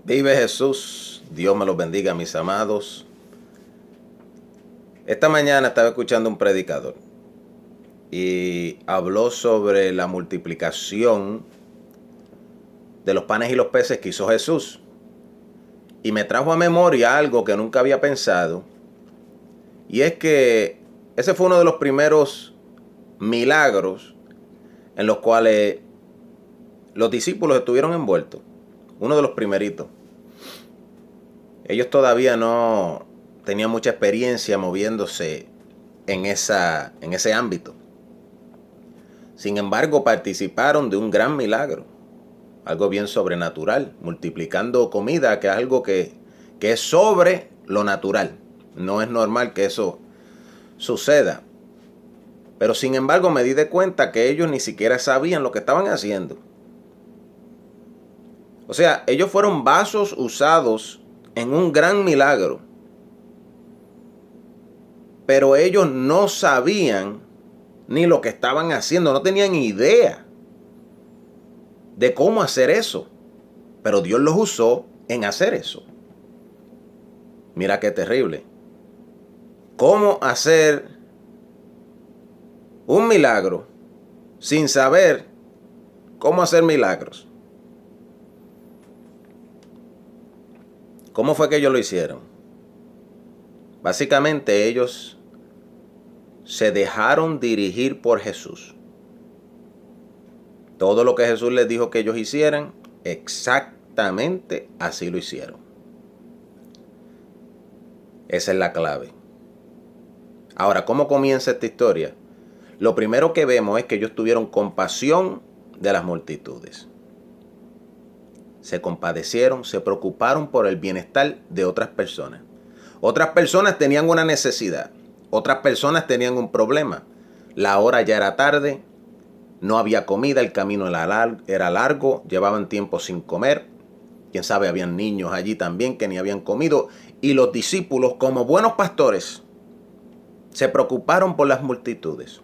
Vive Jesús, Dios me los bendiga, mis amados. Esta mañana estaba escuchando un predicador y habló sobre la multiplicación de los panes y los peces que hizo Jesús. Y me trajo a memoria algo que nunca había pensado, y es que ese fue uno de los primeros milagros en los cuales los discípulos estuvieron envueltos. Uno de los primeritos. Ellos todavía no tenían mucha experiencia moviéndose en ese ámbito. Sin embargo, participaron de un gran milagro, algo bien sobrenatural, multiplicando comida, que es algo que es sobre lo natural. No es normal que eso suceda. Pero sin embargo me di de cuenta que ellos ni siquiera sabían lo que estaban haciendo. O sea, ellos fueron vasos usados en un gran milagro. Pero ellos no sabían ni lo que estaban haciendo, no tenían idea de cómo hacer eso. Pero Dios los usó en hacer eso. Mira qué terrible. ¿Cómo hacer un milagro sin saber cómo hacer milagros? ¿Cómo fue que ellos lo hicieron? Básicamente ellos se dejaron dirigir por Jesús. Todo lo que Jesús les dijo que ellos hicieran, exactamente así lo hicieron. Esa es la clave. Ahora, ¿cómo comienza esta historia? Lo primero que vemos es que ellos tuvieron compasión de las multitudes. Se compadecieron, se preocuparon por el bienestar de otras personas. Otras personas tenían una necesidad. Otras personas tenían un problema. La hora ya era tarde. No había comida, el camino era largo, llevaban tiempo sin comer. Quién sabe, habían niños allí también que ni habían comido. Y los discípulos, como buenos pastores, se preocuparon por las multitudes.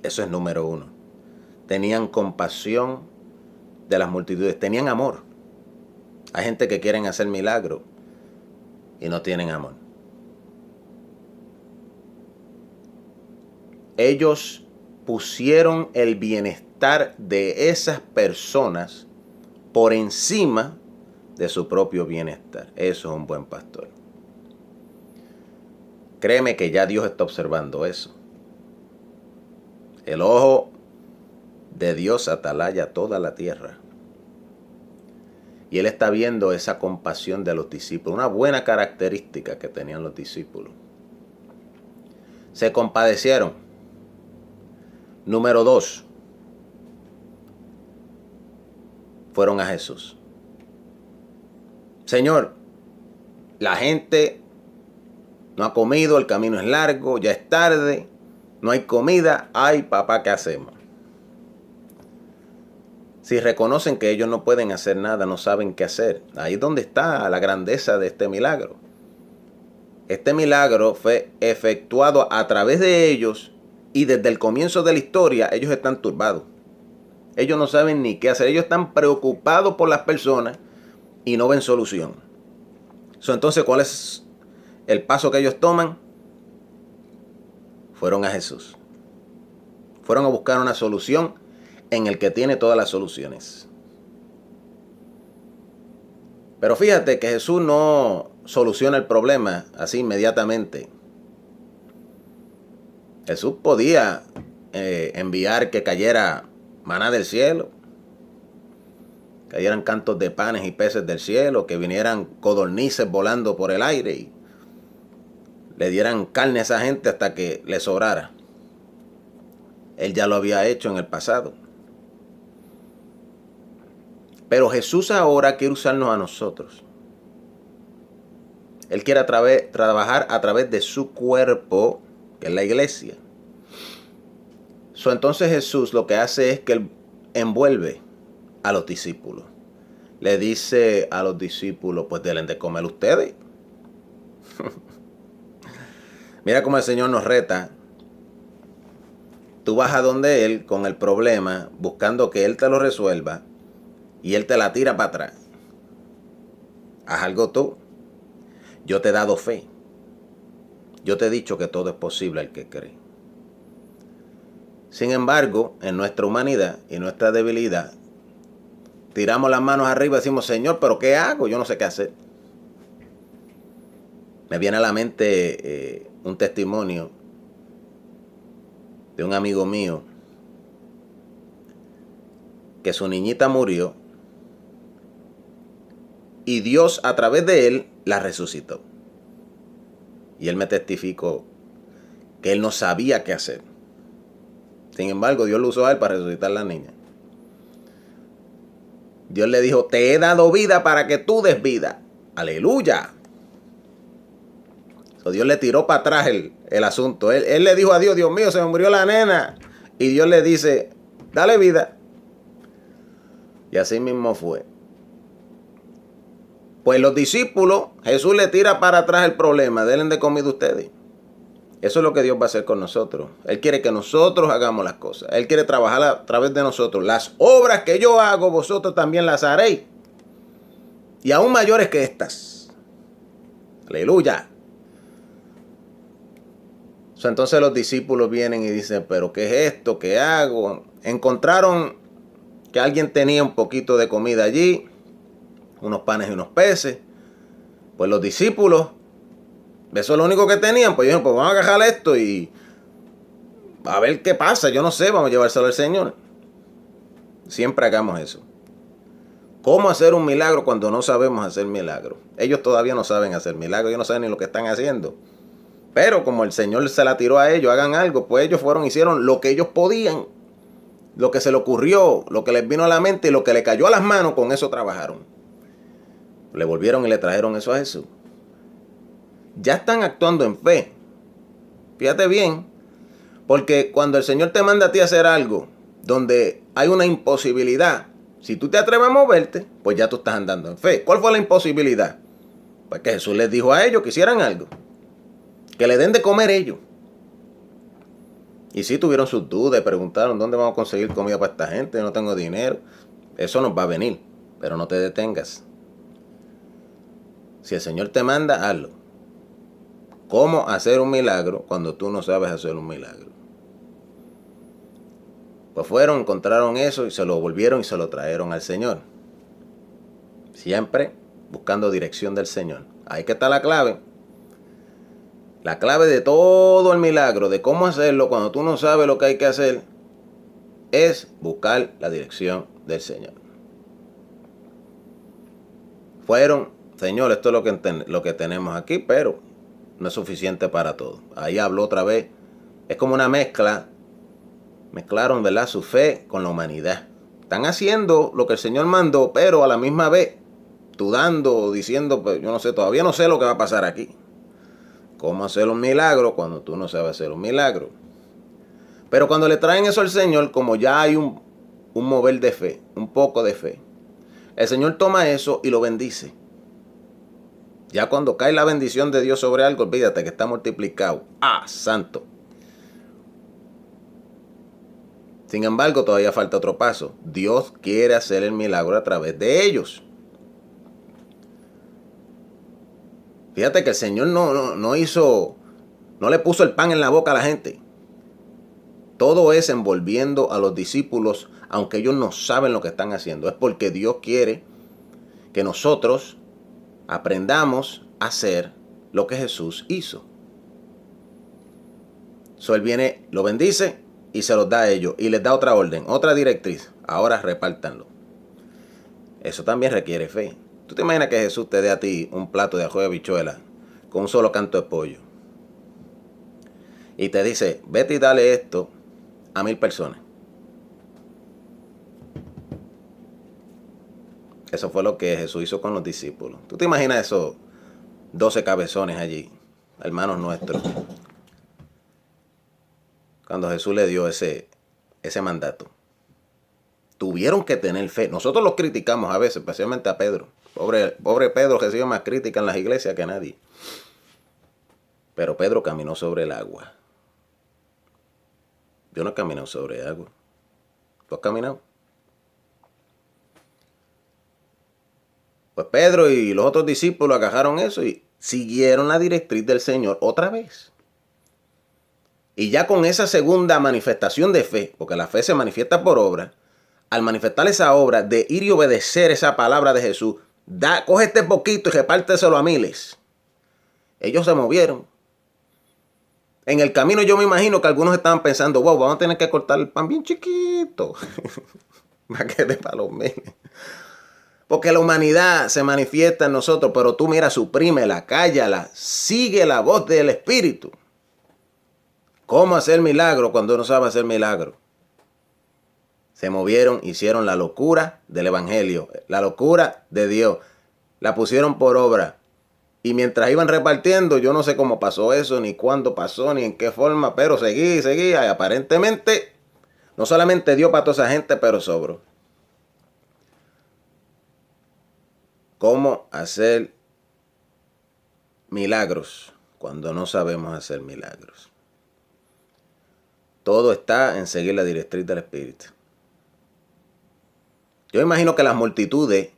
Eso es número uno. Tenían compasión de las multitudes, tenían amor. Hay gente que quieren hacer milagros y no tienen amor. Ellos pusieron el bienestar de esas personas por encima de su propio bienestar. Eso es un buen pastor. Créeme que ya Dios está observando eso. El ojo de Dios atalaya toda la tierra. Y Él está viendo esa compasión de los discípulos. Una buena característica que tenían los discípulos. Se compadecieron. Número 2. Fueron a Jesús. Señor, la gente no ha comido, el camino es largo, ya es tarde, no hay comida. Ay, papá, ¿qué hacemos? Si reconocen que ellos no pueden hacer nada, no saben qué hacer. Ahí es donde está la grandeza de este milagro. Este milagro fue efectuado a través de ellos y desde el comienzo de la historia ellos están turbados. Ellos no saben ni qué hacer. Ellos están preocupados por las personas y no ven solución. Entonces, ¿cuál es el paso que ellos toman? Fueron a Jesús. Fueron a buscar una solución en el que tiene todas las soluciones. Pero fíjate que Jesús no soluciona el problema así inmediatamente. Jesús podía enviar que cayera maná del cielo, cayeran cantos de panes y peces del cielo, que vinieran codornices volando por el aire y le dieran carne a esa gente hasta que le sobrara. Él ya lo había hecho en el pasado. Pero Jesús ahora quiere usarnos a nosotros. Él quiere trabajar a través de su cuerpo, que es la iglesia. Entonces Jesús lo que hace es que Él envuelve a los discípulos. Le dice a los discípulos, pues denle de comer ustedes. Mira cómo el Señor nos reta. Tú vas a donde Él con el problema, buscando que Él te lo resuelva, y Él te la tira para atrás. haz algo tú. Yo te he dado fe. Yo te he dicho que todo es posible al que cree. Sin embargo, en nuestra humanidad y nuestra debilidad, tiramos las manos arriba y decimos, Señor, ¿pero qué hago? Yo no sé qué hacer. Me viene a la mente un testimonio de un amigo mío que su niñita murió y Dios a través de él la resucitó. Y él me testificó que él no sabía qué hacer. Sin embargo, Dios lo usó a él para resucitar a la niña. Dios le dijo, te he dado vida para que tú des vida. Aleluya. Dios le tiró para atrás el asunto. Él le dijo a Dios, Dios mío, se me murió la nena. Y Dios le dice, dale vida. Y así mismo fue. Pues los discípulos, Jesús le tira para atrás el problema. Denle de comida ustedes. Eso es lo que Dios va a hacer con nosotros. Él quiere que nosotros hagamos las cosas. Él quiere trabajar a través de nosotros. Las obras que yo hago, vosotros también las haréis. Y aún mayores que estas. Aleluya. Entonces los discípulos vienen y dicen, pero ¿qué es esto? ¿Qué hago? Encontraron que alguien tenía un poquito de comida allí, unos panes y unos peces. Pues los discípulos, eso es lo único que tenían, pues dijeron, pues vamos a agarrar esto y a ver qué pasa, yo no sé, vamos a llevárselo al Señor. Siempre hagamos eso. ¿Cómo hacer un milagro cuando no sabemos hacer milagro? Ellos todavía no saben hacer milagro, ellos no saben ni lo que están haciendo. Pero como el Señor se la tiró a ellos, hagan algo, pues ellos fueron, hicieron lo que ellos podían, lo que se le ocurrió, lo que les vino a la mente y lo que le cayó a las manos, con eso trabajaron. Le volvieron y le trajeron eso a Jesús. Ya están actuando en fe. Fíjate bien, porque cuando el Señor te manda a ti a hacer algo donde hay una imposibilidad, si tú te atreves a moverte, pues ya tú estás andando en fe. ¿Cuál fue la imposibilidad? Pues que Jesús les dijo a ellos que hicieran algo. Que le den de comer ellos. Y sí tuvieron sus dudas, preguntaron, ¿dónde vamos a conseguir comida para esta gente? Yo no tengo dinero. Eso nos va a venir, pero no te detengas. Si el Señor te manda, hazlo. ¿Cómo hacer un milagro cuando tú no sabes hacer un milagro? Pues fueron, encontraron eso y se lo volvieron y se lo trajeron al Señor. Siempre buscando dirección del Señor. Ahí que está la clave. La clave de todo el milagro, de cómo hacerlo cuando tú no sabes lo que hay que hacer, es buscar la dirección del Señor. Fueron, Señor, esto es lo que tenemos aquí, pero no es suficiente para todo. Ahí habló otra vez. Es como una mezcla. Mezclaron, ¿verdad?, su fe con la humanidad. Están haciendo lo que el Señor mandó, pero a la misma vez dudando, diciendo, pues yo no sé, todavía no sé lo que va a pasar aquí. ¿Cómo hacer un milagro cuando tú no sabes hacer un milagro? Pero cuando le traen eso al Señor, como ya hay un mover de fe, un poco de fe, el Señor toma eso y lo bendice. Ya cuando cae la bendición de Dios sobre algo, olvídate que está multiplicado. ¡Ah, santo! Sin embargo, todavía falta otro paso. Dios quiere hacer el milagro a través de ellos. Fíjate que el Señor no le puso el pan en la boca a la gente. Todo es envolviendo a los discípulos, aunque ellos no saben lo que están haciendo. Es porque Dios quiere que nosotros aprendamos a hacer lo que Jesús hizo. Él viene, lo bendice y se los da a ellos. Y les da otra orden, otra directriz. Ahora repártanlo. Eso también requiere fe. ¿Tú te imaginas que Jesús te dé a ti un plato de ajo de habichuela con un solo canto de pollo? Y te dice, vete y dale esto a 1000 personas. Eso fue lo que Jesús hizo con los discípulos. ¿Tú te imaginas esos 12 cabezones allí, hermanos nuestros? Cuando Jesús le dio ese mandato. Tuvieron que tener fe. Nosotros los criticamos a veces, especialmente a Pedro. Pobre Pedro recibe más crítica en las iglesias que nadie. Pero Pedro caminó sobre el agua. Yo no he caminado sobre agua. ¿Tú has caminado? Pues Pedro y los otros discípulos agarraron eso y siguieron la directriz del Señor otra vez. Y ya con esa segunda manifestación de fe, porque la fe se manifiesta por obra, al manifestar esa obra de ir y obedecer esa palabra de Jesús, coge este poquito y repárteselo a miles. Ellos se movieron. En el camino yo me imagino que algunos estaban pensando, wow, vamos a tener que cortar el pan bien chiquito para que dé para los miles. Porque la humanidad se manifiesta en nosotros, pero tú mira, suprímela, cállala, sigue la voz del Espíritu. ¿Cómo hacer milagro cuando uno sabe hacer milagro? Se movieron, hicieron la locura del Evangelio, la locura de Dios. La pusieron por obra. Y mientras iban repartiendo, yo no sé cómo pasó eso, ni cuándo pasó, ni en qué forma, pero seguía. Y aparentemente, no solamente dio para toda esa gente, pero sobró. ¿Cómo hacer milagros cuando no sabemos hacer milagros? Todo está en seguir la directriz del Espíritu. Yo imagino que las multitudes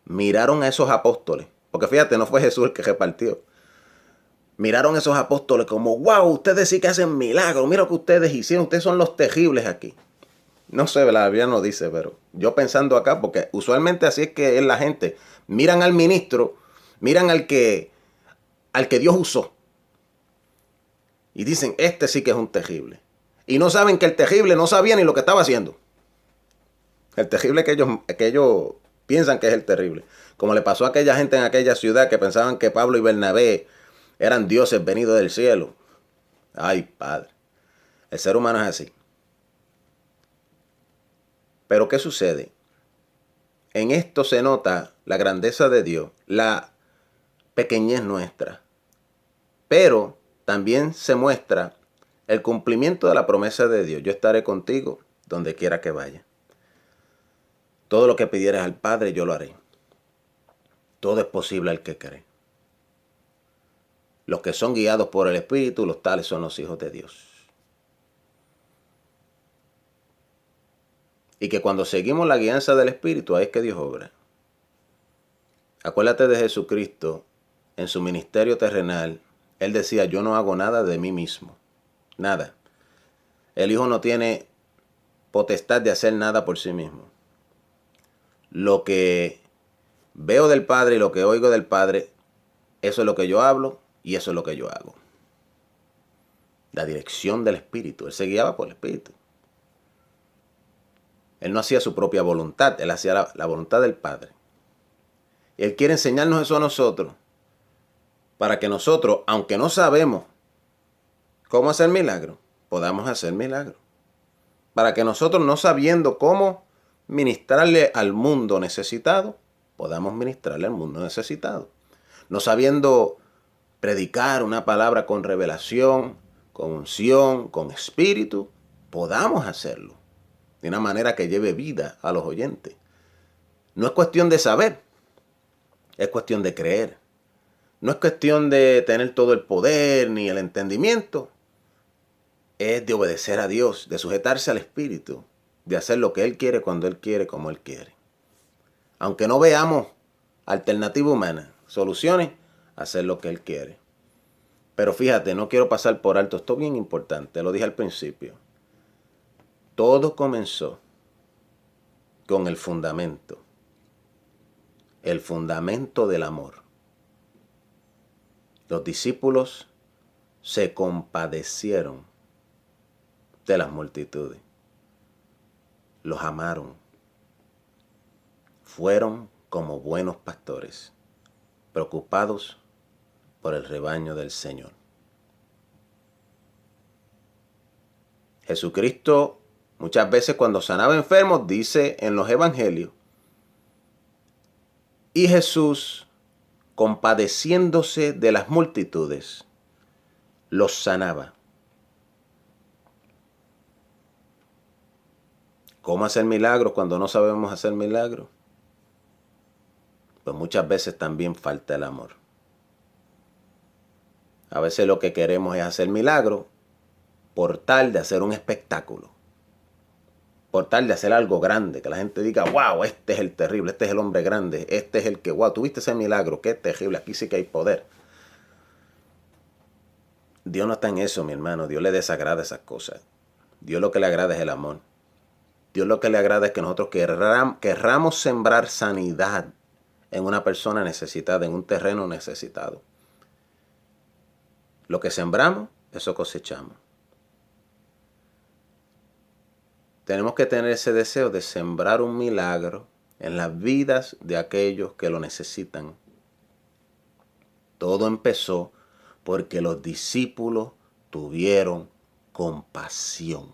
miraron a esos apóstoles, porque fíjate, no fue Jesús el que repartió. Miraron a esos apóstoles como, wow, ustedes sí que hacen milagros, mira lo que ustedes hicieron, ustedes son los terribles aquí. No sé, la Biblia no dice, pero yo pensando acá, porque usualmente así es que es la gente. Miran al ministro, miran al que Dios usó. Y dicen, este sí que es un terrible. Y no saben que el terrible no sabía ni lo que estaba haciendo. El terrible que ellos piensan que es el terrible. Como le pasó a aquella gente en aquella ciudad que pensaban que Pablo y Bernabé eran dioses venidos del cielo. Ay, Padre. El ser humano es así. Pero ¿qué sucede? En esto se nota la grandeza de Dios, la pequeñez nuestra. Pero también se muestra el cumplimiento de la promesa de Dios. Yo estaré contigo donde quiera que vaya. Todo lo que pidieras al Padre, yo lo haré. Todo es posible al que cree. Los que son guiados por el Espíritu, los tales son los hijos de Dios. Y que cuando seguimos la guianza del Espíritu, ahí es que Dios obra. Acuérdate de Jesucristo, en su ministerio terrenal, Él decía, yo no hago nada de mí mismo. Nada. El Hijo no tiene potestad de hacer nada por sí mismo. Lo que veo del Padre y lo que oigo del Padre, eso es lo que yo hablo y eso es lo que yo hago. La dirección del Espíritu. Él se guiaba por el Espíritu. Él no hacía su propia voluntad, Él hacía la voluntad del Padre. Y Él quiere enseñarnos eso a nosotros, para que nosotros, aunque no sabemos cómo hacer milagros, podamos hacer milagros. Para que nosotros, no sabiendo cómo ministrarle al mundo necesitado, podamos ministrarle al mundo necesitado. No sabiendo predicar una palabra con revelación, con unción, con espíritu, podamos hacerlo de una manera que lleve vida a los oyentes. No es cuestión de saber, es cuestión de creer. No es cuestión de tener todo el poder ni el entendimiento. Es de obedecer a Dios, de sujetarse al Espíritu, de hacer lo que Él quiere, cuando Él quiere, como Él quiere. Aunque no veamos alternativa humana, soluciones, hacer lo que Él quiere. Pero fíjate, no quiero pasar por alto, esto es bien importante, lo dije al principio. Todo comenzó con el fundamento del amor. Los discípulos se compadecieron de las multitudes. Los amaron. Fueron como buenos pastores, preocupados por el rebaño del Señor. Jesucristo muchas veces cuando sanaba enfermos dice en los evangelios, y Jesús, compadeciéndose de las multitudes, los sanaba. ¿Cómo hacer milagros cuando no sabemos hacer milagros? Pues muchas veces también falta el amor. A veces lo que queremos es hacer milagros por tal de hacer un espectáculo, por tal de hacer algo grande, que la gente diga, wow, este es el terrible, este es el hombre grande, este es el que, wow, tuviste ese milagro, qué terrible, aquí sí que hay poder. Dios no está en eso, mi hermano. Dios le desagrada esas cosas. Dios lo que le agrada es el amor. Dios lo que le agrada es que nosotros querramos sembrar sanidad en una persona necesitada, en un terreno necesitado. Lo que sembramos, eso cosechamos. Tenemos que tener ese deseo de sembrar un milagro en las vidas de aquellos que lo necesitan. Todo empezó porque los discípulos tuvieron compasión.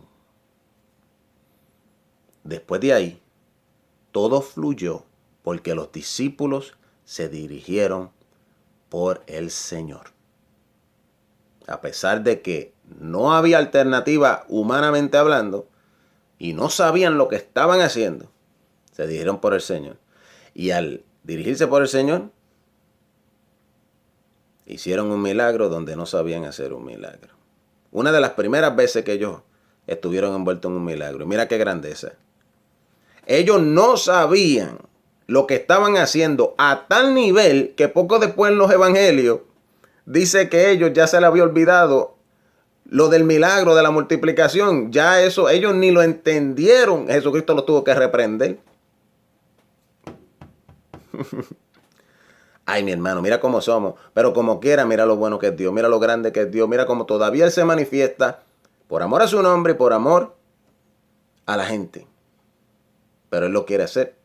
Después de ahí, todo fluyó porque los discípulos se dirigieron por el Señor. A pesar de que no había alternativa humanamente hablando y no sabían lo que estaban haciendo, se dirigieron por el Señor. Y al dirigirse por el Señor, hicieron un milagro donde no sabían hacer un milagro. Una de las primeras veces que ellos estuvieron envueltos en un milagro. Mira qué grandeza. Ellos no sabían lo que estaban haciendo a tal nivel que poco después en los evangelios dice que ellos ya se les había olvidado lo del milagro de la multiplicación. Ya eso ellos ni lo entendieron. Jesucristo los tuvo que reprender. Ay, mi hermano, mira cómo somos. Pero como quiera, mira lo bueno que es Dios. Mira lo grande que es Dios. Mira cómo todavía Él se manifiesta por amor a su nombre y por amor a la gente. Pero Él lo quiere hacer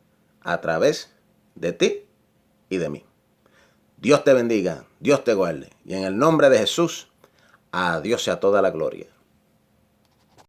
a través de ti y de mí. Dios te bendiga, Dios te guarde. Y en el nombre de Jesús, a Dios sea toda la gloria.